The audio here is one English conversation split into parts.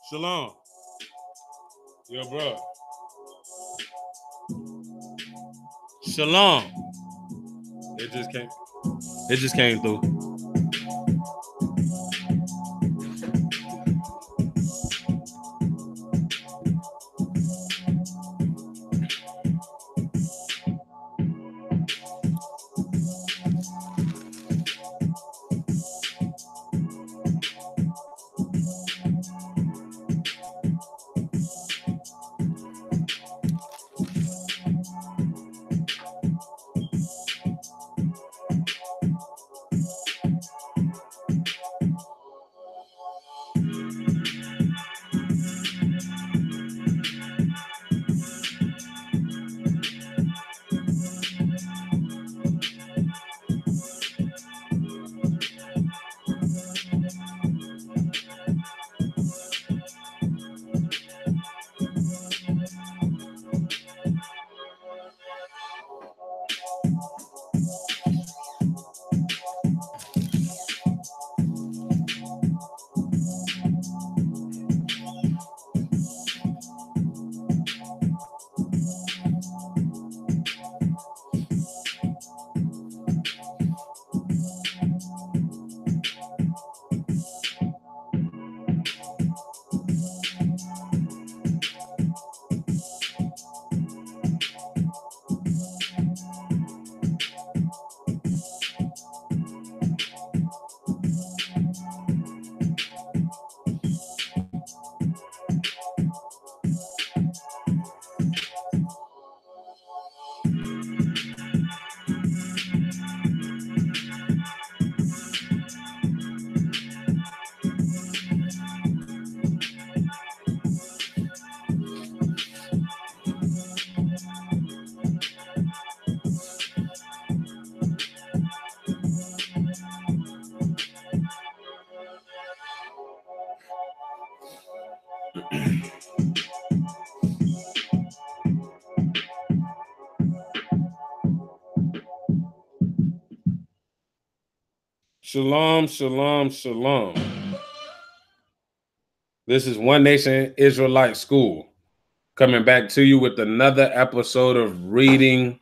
Shalom. Yo, bro. Shalom. It just came. It just came through. Shalom, shalom, shalom. This is One Nation Israelite School coming back to you with another episode of reading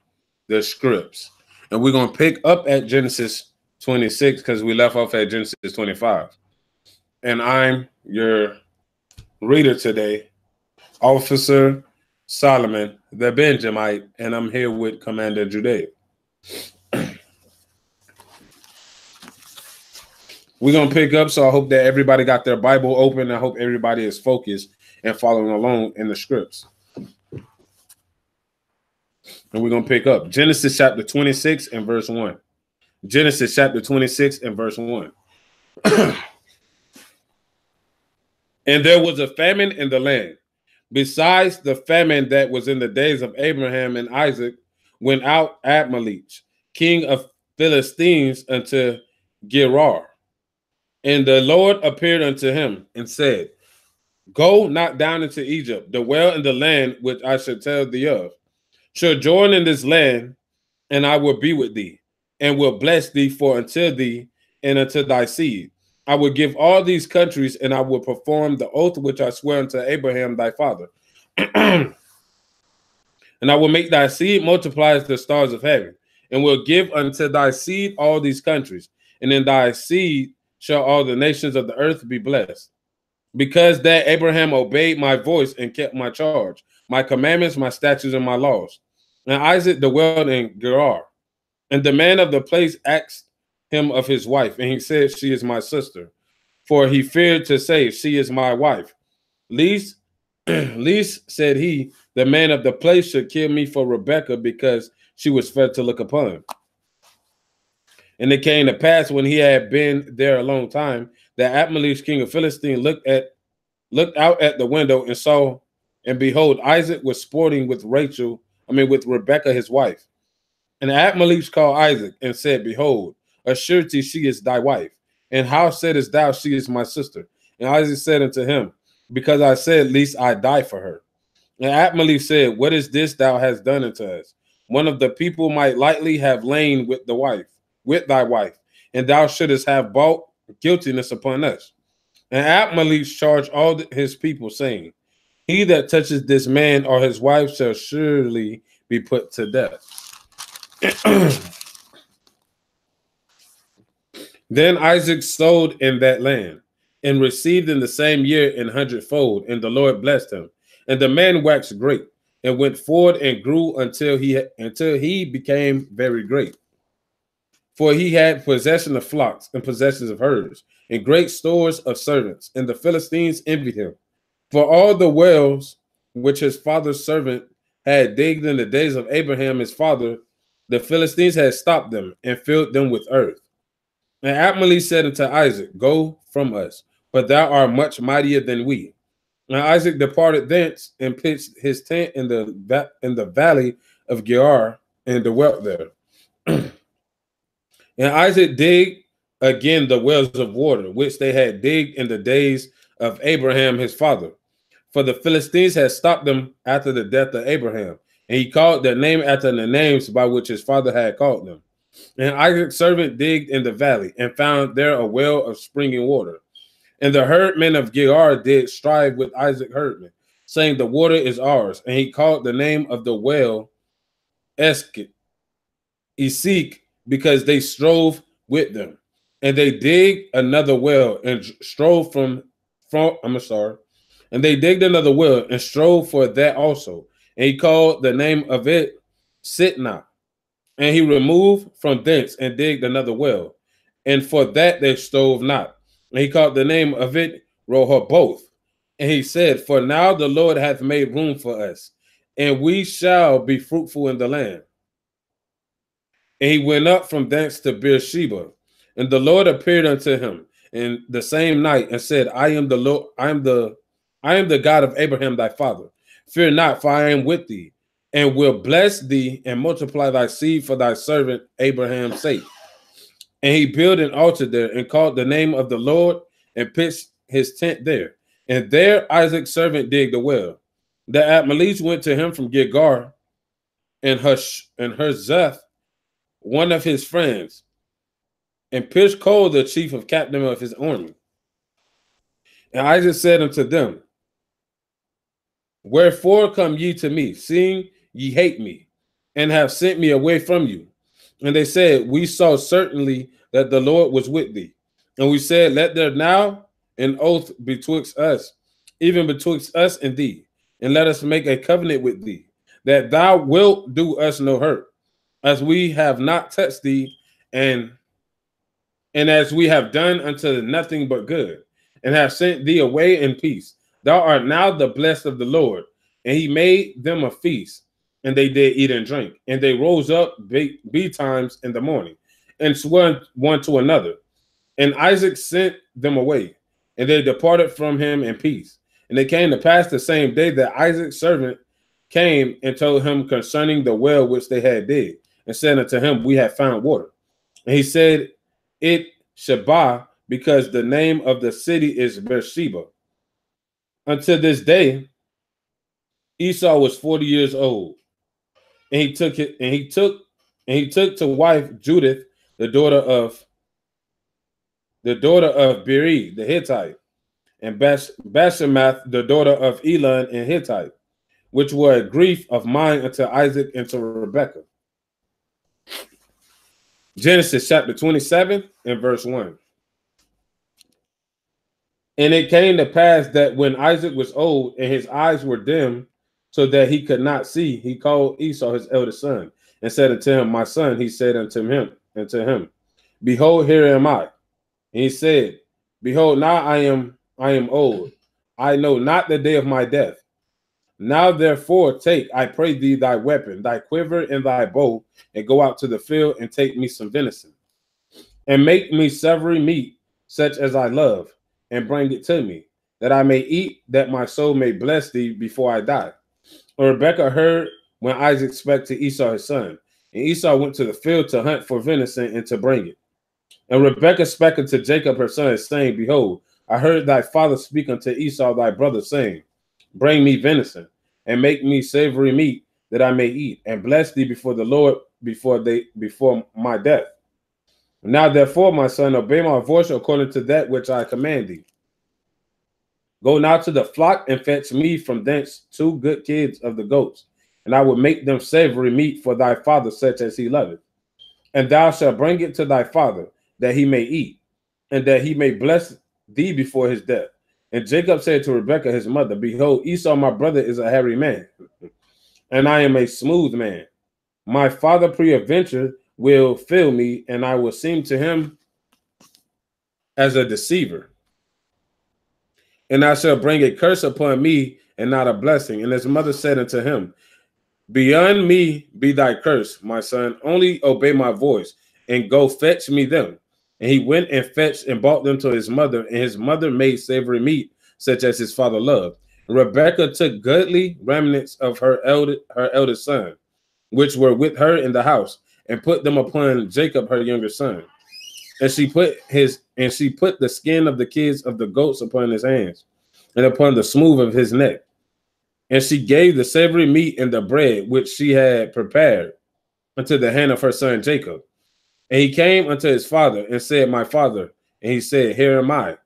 the scripts. And we're going to pick up at Genesis 26 because we left off at Genesis 25. And I'm your reader today, Officer Solomon, the Benjamite, and I'm here with Commander Judea. We're going to pick up, so I hope that everybody got their Bible open. I hope everybody is focused and following along in the scripts. And we're going to pick up Genesis chapter 26 and verse 1. Genesis chapter 26 and verse 1. And there was a famine in the land, besides the famine that was in the days of Abraham and Isaac, went out Abimelech, king of Philistines, unto Gerar. And the Lord appeared unto him and said, Go not down into Egypt, dwell in the land which I shall tell thee of. Sojourn in this land, and I will be with thee, and will bless thee for until thee and unto thy seed. I will give all these countries, and I will perform the oath which I swear unto Abraham thy father. And I will make thy seed multiply as the stars of heaven, and will give unto thy seed all these countries, and in thy seed shall all the nations of the earth be blessed. Because that Abraham obeyed my voice and kept my charge, my commandments, my statutes, and my laws. And Isaac dwelled in Gerar. And the man of the place asked him of his wife, and he said, she is my sister. For he feared to say, she is my wife. Least, least, said he, the man of the place should kill me for Rebekah, because she was fair to look upon. And it came to pass, when he had been there a long time, that Abimelech, king of Philistine, looked out at the window and saw, and behold, Isaac was sporting with with Rebekah his wife. And Abimelech called Isaac and said, behold, assuredly she is thy wife. And how saidest thou, she is my sister? And Isaac said unto him, because I said, lest I die for her. And Abimelech said, what is this thou hast done unto us? One of the people might lightly have lain with thy wife, and thou shouldest have brought guiltiness upon us. And Abimelech charged all his people, saying, he that touches this man or his wife shall surely be put to death. Then Isaac sowed in that land, and received in the same year an hundredfold, and the Lord blessed him. And the man waxed great, and went forward and grew until he became very great. For he had possession of flocks and possessions of herds, and great stores of servants, and the Philistines envied him. For all the wells which his father's servant had digged in the days of Abraham his father, the Philistines had stopped them and filled them with earth. And Abimelech said unto Isaac, go from us, for thou art much mightier than we. And Isaac departed thence and pitched his tent in the valley of Gerar, and dwelt there. And Isaac digged again the wells of water, which they had digged in the days of Abraham his father. For the Philistines had stopped them after the death of Abraham, and he called their name after the names by which his father had called them. And Isaac's servant digged in the valley, and found there a well of springing water. And the herdmen of Gerar did strive with Isaac herdmen, saying, the water is ours. And he called the name of the well Esek, because they strove with them. And they digged another well and strove and they digged another well and strove for that also. And he called the name of it Sitnah. And he removed from thence and digged another well. And for that they strove not. And he called the name of it Rehoboth. And he said, for now the Lord hath made room for us, and we shall be fruitful in the land. And he went up from thence to Beersheba. And the Lord appeared unto him in the same night, and said, I am the Lord, I am the God of Abraham thy father. Fear not, for I am with thee, and will bless thee and multiply thy seed for thy servant Abraham's sake. And he built an altar there, and called the name of the Lord, and pitched his tent there. And there Isaac's servant digged a well. The Abimelech went to him from Gilgal, and Herzeth, one of his friends, and Pishkol, the chief of captain of his army. And Isaac said unto them, wherefore come ye to me, seeing ye hate me, and have sent me away from you? And they said, we saw certainly that the Lord was with thee. And we said, let there now an oath betwixt us, even betwixt us and thee, and let us make a covenant with thee, that thou wilt do us no hurt, as we have not touched thee, and as we have done unto nothing but good, and have sent thee away in peace. Thou art now the blessed of the Lord. And he made them a feast, and they did eat and drink. And they rose up betimes in the morning, and swore one to another. And Isaac sent them away, and they departed from him in peace. And it came to pass the same day that Isaac's servant came and told him concerning the well which they had digged, and said unto him, we have found water. And he said, it Sheba, because the name of the city is Beersheba. Until this day, Esau was 40 years old, and he took to wife Judith, the daughter of Beri the Hittite, and Bashemath, the daughter of Elon and Hittite, which were a grief of mine unto Isaac and to Rebekah. Genesis chapter 27 and verse 1. And it came to pass that when Isaac was old and his eyes were dim, so that he could not see, he called Esau his eldest son, and said unto him, My son, he said unto him, Behold, here am I. And he said, Behold, now I am old. I know not the day of my death. Now therefore take, I pray thee, thy weapon, thy quiver, and thy bow, and go out to the field and take me some venison, and make me savory meat, such as I love, and bring it to me, that I may eat, that my soul may bless thee before I die. And Rebekah heard when Isaac spake to Esau his son. And Esau went to the field to hunt for venison and to bring it. And Rebekah spake unto Jacob her son, saying, Behold, I heard thy father speak unto Esau thy brother, saying, Bring me venison, and make me savory meat, that I may eat, and bless thee before the Lord before my death. Now therefore, my son, obey my voice according to that which I command thee. Go now to the flock and fetch me from thence 2 good kids of the goats, and I will make them savory meat for thy father, such as he loveth. And thou shalt bring it to thy father, that he may eat, and that he may bless thee before his death. And Jacob said to Rebekah his mother, Behold, Esau my brother is a hairy man, and I am a smooth man. My father peradventure will fail me, and I will seem to him as a deceiver. And I shall bring a curse upon me, and not a blessing. And his mother said unto him, Beyond me be thy curse, my son. Only obey my voice, and go fetch me them. And he went and fetched and brought them to his mother, and his mother made savory meat, such as his father loved. And Rebekah took goodly remnants of her eldest son, which were with her in the house, and put them upon Jacob her younger son. And she put the skin of the kids of the goats upon his hands, and upon the smooth of his neck. And she gave the savory meat and the bread which she had prepared unto the hand of her son Jacob. And he came unto his father and said, My father. And he said, Here am I.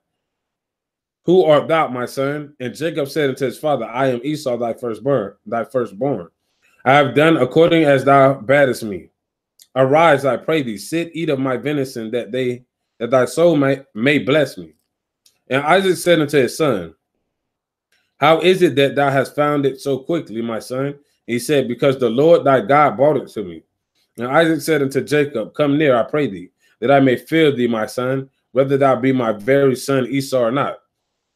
Who art thou, my son? And Jacob said unto his father, I am Esau, thy firstborn. I have done according as thou badest me. Arise, I pray thee, sit, eat of my venison, that thy soul may bless me. And Isaac said unto his son, How is it that thou hast found it so quickly, my son? He said, Because the Lord thy God brought it to me. And Isaac said unto Jacob, Come near, I pray thee, that I may feel thee, my son, whether thou be my very son Esau or not.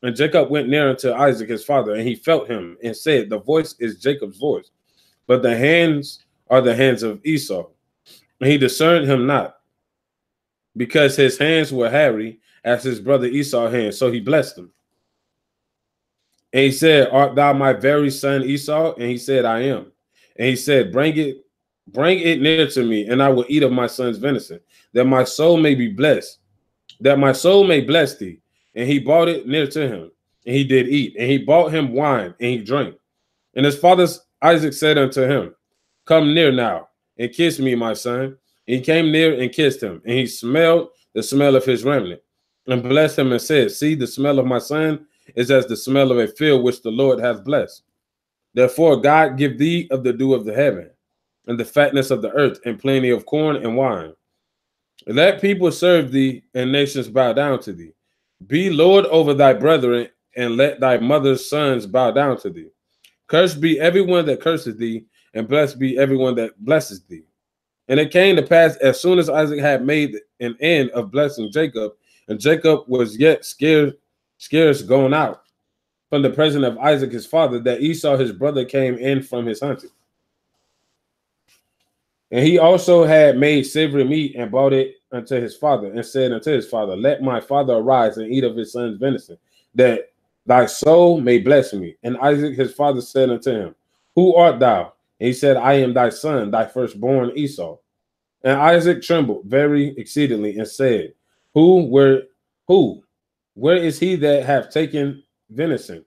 And Jacob went near unto Isaac his father, and he felt him, and said, The voice is Jacob's voice, but the hands are the hands of Esau. And he discerned him not, because his hands were hairy as his brother Esau's hands. So he blessed him. And he said, Art thou my very son Esau? And he said, I am. And he said, Bring it near to me, and I will eat of my son's venison, that my soul may be blessed, that my soul may bless thee. And he brought it near to him, and he did eat. And he brought him wine, and he drank. And his father Isaac said unto him, Come near now, and kiss me, my son. And he came near and kissed him, and he smelled the smell of his remnant, and blessed him, and said, See, the smell of my son is as the smell of a field which the Lord hath blessed. Therefore God give thee of the dew of the heaven, and the fatness of the earth, and plenty of corn and wine. Let people serve thee, and nations bow down to thee. Be Lord over thy brethren, and let thy mother's sons bow down to thee. Cursed be everyone that curses thee, and blessed be everyone that blesses thee. And it came to pass, as soon as Isaac had made an end of blessing Jacob, and Jacob was yet scarce gone out from the presence of Isaac his father, that Esau his brother came in from his hunting. And he also had made savory meat and brought it unto his father, and said unto his father, Let my father arise and eat of his son's venison, that thy soul may bless me. And Isaac his father said unto him, Who art thou? And he said, I am thy son, thy firstborn Esau. And Isaac trembled very exceedingly and said, Where is he that hath taken venison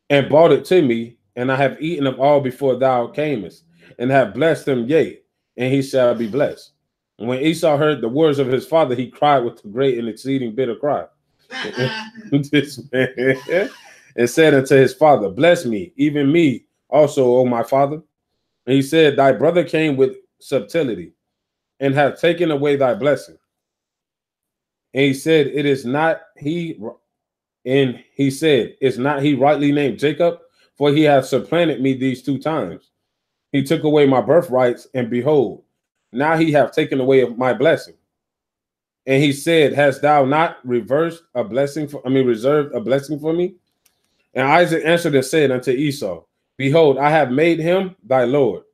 and brought it to me? And I have eaten of all before thou camest, and have blessed him, yea, and he shall be blessed. And when Esau heard the words of his father, he cried with a great and exceeding bitter cry. This man, and said unto his father, Bless me, even me also, O my father. And he said, Thy brother came with subtlety, and hath taken away thy blessing. And he said, Is not he rightly named Jacob? for he hath supplanted me these 2 times. He took away my birthrights, and behold, now he hath taken away my blessing. And he said, hast thou not reserved a blessing for me? And Isaac answered and said unto Esau, behold, I have made him thy Lord,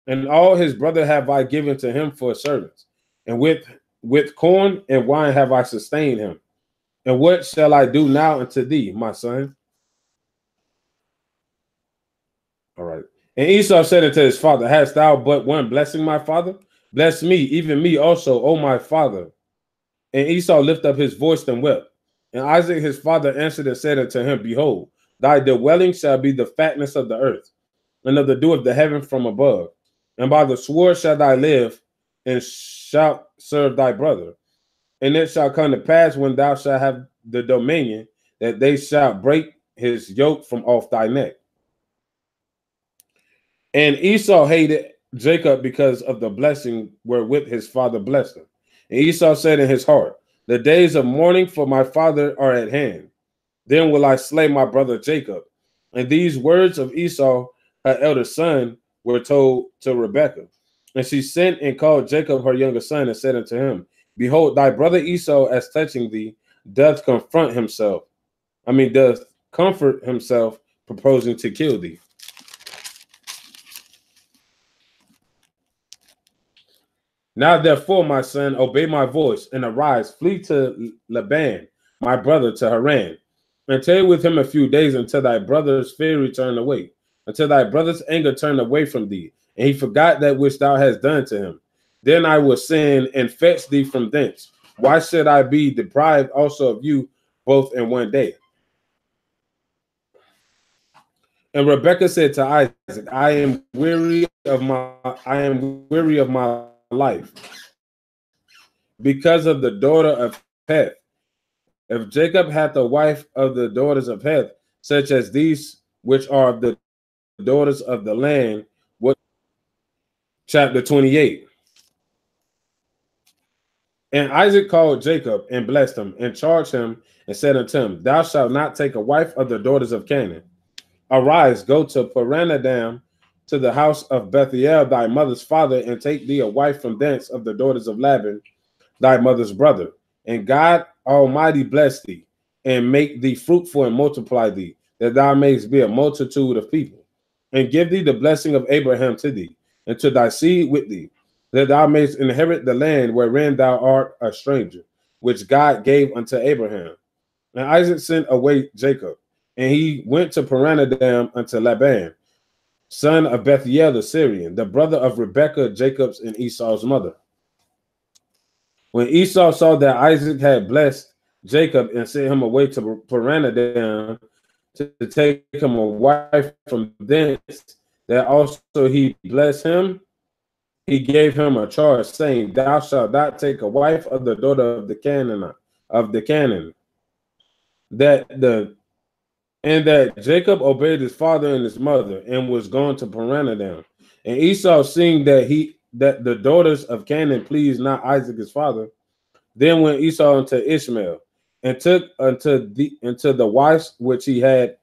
and all his brother have I given to him for servants, and with corn and wine have I sustained him. And what shall I do now unto thee, my son? All right. And Esau said unto his father, hast thou but one blessing, my father? Bless me, even me also, O my father. And Esau lifted up his voice and wept. And Isaac his father answered and said unto him, behold, thy dwelling shall be the fatness of the earth, and of the dew of the heaven from above. And by the sword shalt thou live, and shalt serve thy brother. And it shall come to pass, when thou shalt have the dominion, that they shall break his yoke from off thy neck. And Esau hated Jacob because of the blessing wherewith his father blessed him. And Esau said in his heart, the days of mourning for my father are at hand. Then will I slay my brother Jacob. And these words of Esau, her elder son, were told to Rebekah. And she sent and called Jacob her younger son, and said unto him, behold, thy brother Esau, as touching thee, doth comfort himself, proposing to kill thee. Now therefore, my son, obey my voice, and arise, flee to Laban, my brother, to Haran, and tarry with him a few days, until thy brother's fear return away, until thy brother's anger turn away from thee, and he forgot that which thou hast done to him. Then I will send and fetch thee from thence. Why should I be deprived also of you both in one day? And Rebekah said to Isaac, I am weary of my life because of the daughter of Heth. If Jacob hath a wife of the daughters of Heth, such as these which are of the daughters of the land, what? Chapter 28. And Isaac called Jacob and blessed him and charged him and said unto him, thou shalt not take a wife of the daughters of Canaan. Arise, go to Paranadam, to the house of Bethuel thy mother's father, and take thee a wife from thence of the daughters of Laban thy mother's brother. And God Almighty bless thee, and make thee fruitful, and multiply thee, that thou mayest be a multitude of people, and give thee the blessing of Abraham to thee, and to thy seed with thee, that thou mayest inherit the land wherein thou art a stranger, which God gave unto Abraham. And Isaac sent away Jacob, and he went to Paranadam unto Laban, son of Bethuel the Syrian, the brother of Rebekah, Jacob's and Esau's mother. When Esau saw that Isaac had blessed Jacob and sent him away to Paranadam to take him a wife from thence, that also he blessed him, he gave him a charge, saying, thou shalt not take a wife of the daughter of the Canaan. That Jacob obeyed his father and his mother, and was gone to Paranadam. And Esau, seeing that the daughters of Canaan pleased not Isaac his father, then went Esau unto Ishmael, and took unto the wives which he had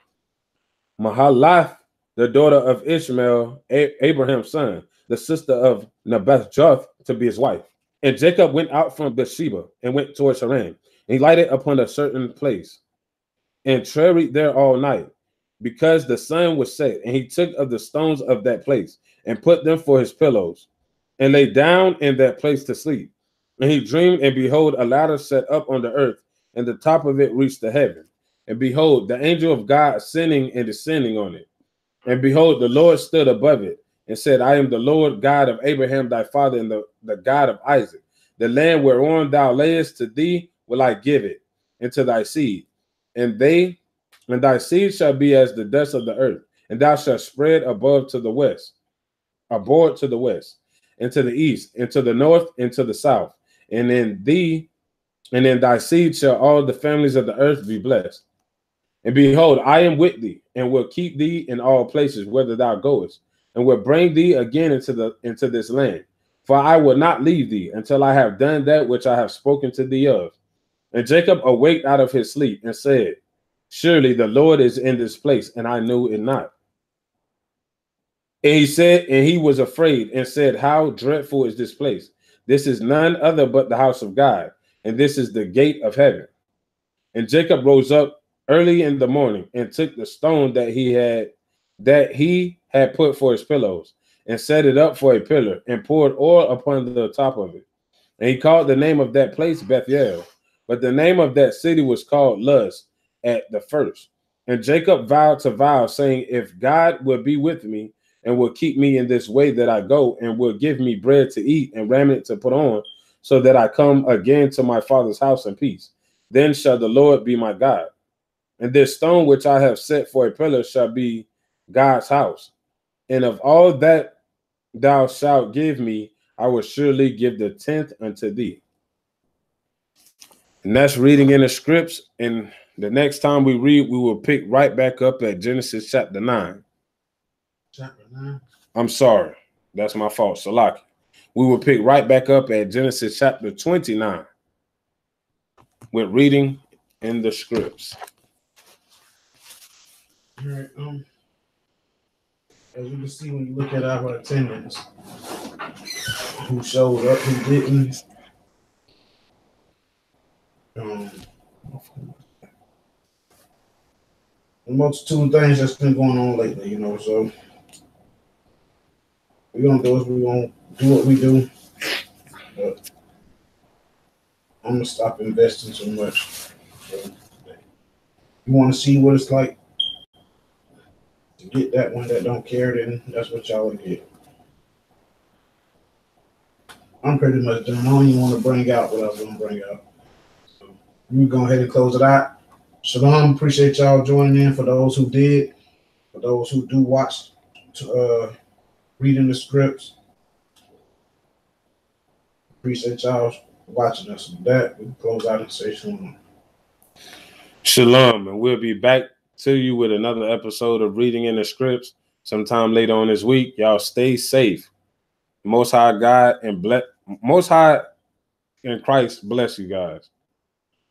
Mahalath, the daughter of Ishmael, Abraham's son, the sister of Nebajoth, to be his wife. And Jacob went out from Beersheba and went towards Haran. And he lighted upon a certain place, and tarried there all night, because the sun was set. And he took of the stones of that place, and put them for his pillows, and lay down in that place to sleep. And he dreamed, and behold, a ladder set up on the earth, and the top of it reached to heaven. And behold, the angel of God ascending and descending on it. And behold, the Lord stood above it, and said, I am the Lord God of Abraham thy father, and the God of Isaac. The land whereon thou layest, to thee will I give it, and to thy seed. And thy seed shall be as the dust of the earth, and thou shalt spread abroad to the west, and to the east, and to the north, and to the south. And in thy seed shall all the families of the earth be blessed. And behold, I am with thee, and will keep thee in all places whither thou goest, and will bring thee again into this land. For I will not leave thee until I have done that which I have spoken to thee of. And Jacob awaked out of his sleep, and said, surely the Lord is in this place, and I knew it not. And he said, and he was afraid and said, how dreadful is this place? This is none other but the house of God, and this is the gate of heaven. And Jacob rose up early in the morning and took the stone that he had put for his pillows and set it up for a pillar and poured oil upon the top of it. And he called the name of that place Bethel, but the name of that city was called Luz at the first. And Jacob vowed to vow, saying, if God will be with me and will keep me in this way that I go, and will give me bread to eat and raiment to put on, so that I come again to my father's house in peace, then shall the Lord be my God. And this stone which I have set for a pillar shall be God's house. And of all that thou shalt give me, I will surely give the 10th unto thee. And that's reading in the scripts. And the next time we read, we will pick right back up at Genesis chapter 9. Chapter 9? I'm sorry. That's my fault. Salaki. We will pick right back up at Genesis chapter 29 with reading in the scripts. All right. As you can see when you look at our attendance, who showed up, who didn't. A multitude of things that's been going on lately, you know, so we're gonna do is we're gonna do what we do. But I'm gonna stop investing so much. So, you wanna see what it's like to get that one that don't care, then that's what y'all would get. I'm pretty much done. I don't even want to bring out what I was gonna bring out. So we go ahead and close it out. Shalom, appreciate y'all joining in. For those who did, for those who do watch, reading the scripts, appreciate y'all watching us. With that, we can close out and say shalom. Shalom, and we'll be back to you with another episode of Reading in the Scripts sometime later on this week. Y'all stay safe. Most High God and Most High in Christ bless you guys.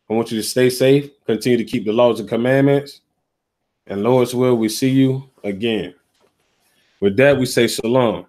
I want you to stay safe, continue to keep the laws and commandments, and Lord's will, we see you again. With that, we say shalom.